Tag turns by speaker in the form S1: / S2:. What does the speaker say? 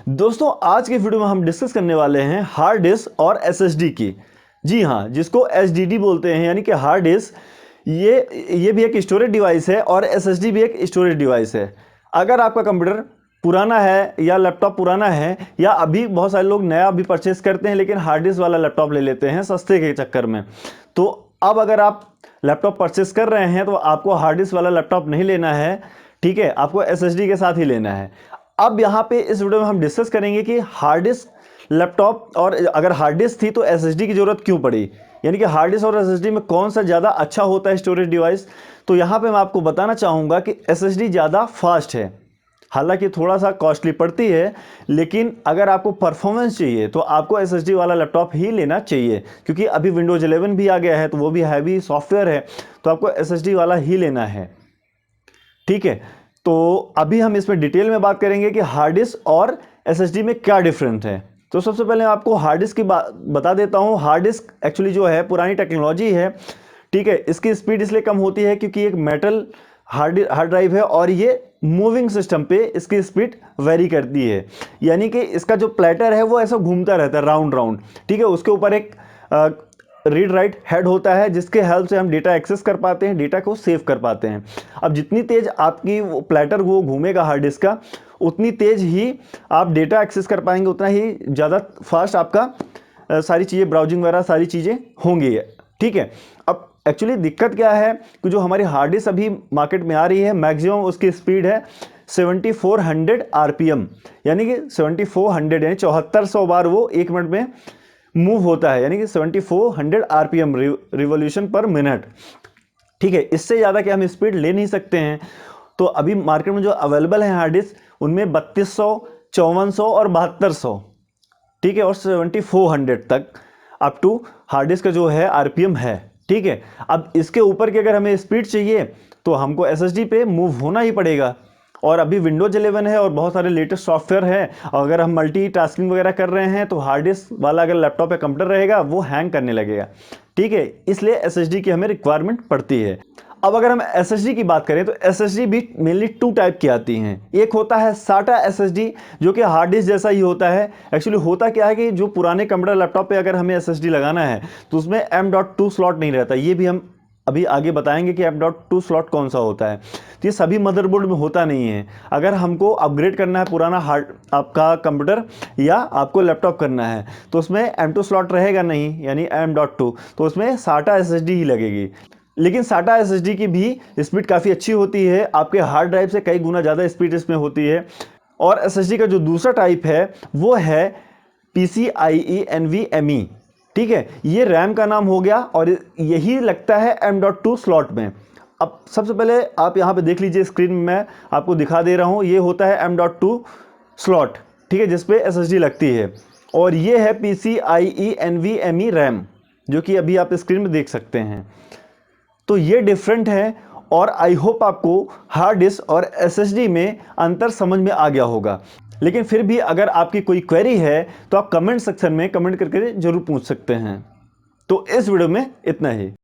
S1: दोस्तों आज के वीडियो में हम डिस्कस करने वाले हैं हार्ड डिस्क और एसएसडी की। जी हाँ, जिसको एचडीडी बोलते हैं, यानी कि हार्ड डिस्क ये भी एक स्टोरेज डिवाइस है और एसएसडी भी एक स्टोरेज डिवाइस है। अगर आपका कंप्यूटर पुराना है या लैपटॉप पुराना है, या अभी बहुत सारे लोग नया भी परचेस करते हैं लेकिन हार्ड डिस्क वाला लैपटॉप ले लेते हैं सस्ते के चक्कर में, तो अब अगर आप लैपटॉप परचेस कर रहे हैं तो आपको हार्ड डिस्क वाला लैपटॉप नहीं लेना है, ठीक है, आपको एसएसडी के साथ ही लेना है। अब यहाँ पे इस वीडियो में हम डिस्कस करेंगे कि हार्ड डिस्क लैपटॉप, और अगर हार्ड डिस्क थी तो एसएसडी की जरूरत क्यों पड़ी, यानी कि हार्ड डिस्क और एसएसडी में कौन सा ज़्यादा अच्छा होता है स्टोरेज डिवाइस। तो यहाँ पे मैं आपको बताना चाहूँगा कि एसएसडी ज़्यादा फास्ट है, हालांकि थोड़ा सा कॉस्टली पड़ती है, लेकिन अगर आपको परफॉर्मेंस चाहिए तो आपको एसएसडी वाला लैपटॉप ही लेना चाहिए, क्योंकि अभी विंडोज 11 भी आ गया है तो वो भी हैवी सॉफ्टवेयर है, तो आपको एसएसडी वाला ही लेना है। ठीक है, तो अभी हम इसमें डिटेल में बात करेंगे कि हार्ड डिस्क और एसएसडी में क्या डिफरेंस है। तो सबसे पहले मैं आपको हार्ड डिस्क की बात बता देता हूँ। हार्ड डिस्क एक्चुअली जो है पुरानी टेक्नोलॉजी है, ठीक है। इसकी स्पीड इसलिए कम होती है क्योंकि एक मेटल हार्ड ड्राइव है और ये मूविंग सिस्टम पे इसकी स्पीड वेरी करती है, यानी कि इसका जो प्लेटर है वो ऐसा घूमता रहता है राउंड राउंड, ठीक है। उसके ऊपर एक रीड राइट हेड होता है जिसके हेल्प से हम डेटा एक्सेस कर पाते हैं, डेटा को सेव कर पाते हैं। अब जितनी तेज आपकी वो प्लेटर वो घूमेगा हार्ड डिस्क का, उतनी तेज ही आप डेटा एक्सेस कर पाएंगे, उतना ही ज़्यादा फास्ट आपका सारी चीज़ें ब्राउजिंग वगैरह सारी चीज़ें होंगी, ठीक है। अब एक्चुअली दिक्कत क्या है कि जो हमारी हार्ड डिस्क अभी मार्केट में आ रही है, मैक्सिमम उसकी स्पीड है 7400 आरपीएम, यानी कि 7400 यानी 7400 बार वो एक मिनट में मूव होता है, यानी कि 7400 आरपीएम रिवॉल्यूशन पर मिनट, ठीक है। इससे ज़्यादा कि हम स्पीड ले नहीं सकते हैं। तो अभी मार्केट में जो अवेलेबल है हार्ड डिस्क, उनमें 3200, 5400 और 7200, ठीक है, और 7400 तक अप टू हार्ड डिस्क का जो है आरपीएम है, ठीक है। अब इसके ऊपर की अगर हमें स्पीड चाहिए तो हमको एसएसडी पे मूव होना ही पड़ेगा, और अभी विंडोज 11 है और बहुत सारे लेटेस्ट सॉफ्टवेयर है, और अगर हम मल्टीटास्किंग वगैरह कर रहे हैं तो हार्ड डिस्क वाला अगर लैपटॉप या कंप्यूटर रहेगा वो हैंग करने लगेगा, ठीक है। इसलिए एसएसडी की हमें रिक्वायरमेंट पड़ती है। अब अगर हम एसएसडी की बात करें तो एसएसडी भी मेनली टू टाइप की आती हैं। एक होता है साटा एसएसडी, जो कि हार्ड डिस्क जैसा ही होता है। एक्चुअली होता क्या है कि जो पुराने कंप्यूटर लैपटॉप पे अगर हमें एसएसडी लगाना है तो उसमें M.2 स्लॉट नहीं रहता, ये भी हम अभी आगे बताएंगे कि M.2 स्लॉट कौन सा होता है। तो ये सभी मदरबोर्ड में होता नहीं है। अगर हमको अपग्रेड करना है पुराना हार्ड आपका कंप्यूटर या आपको लैपटॉप करना है तो उसमें M.2 स्लॉट रहेगा नहीं, यानी M.2, तो उसमें साटा एसएसडी ही लगेगी। लेकिन साटा एसएसडी की भी स्पीड काफ़ी अच्छी होती है, आपके हार्ड ड्राइव से कई गुना ज़्यादा स्पीड इसमें होती है। और एसएसडी का जो दूसरा टाइप है वो है PCIe NVMe, ठीक है। ये रैम का नाम हो गया और यही लगता है M.2 स्लॉट में। अब सबसे पहले आप यहाँ पे देख लीजिए, स्क्रीन में मैं आपको दिखा दे रहा हूँ, ये होता है M.2 स्लॉट, ठीक है, जिसपे एसएसडी लगती है। और ये है PCIe NVMe रैम, जो कि अभी आप स्क्रीन में देख सकते हैं। तो ये डिफरेंट है, और आई होप आपको हार्ड डिस्क और एसएसडी में अंतर समझ में आ गया होगा। लेकिन फिर भी अगर आपकी कोई क्वेरी है तो आप कमेंट सेक्शन में कमेंट करके जरूर पूछ सकते हैं। तो इस वीडियो में इतना ही।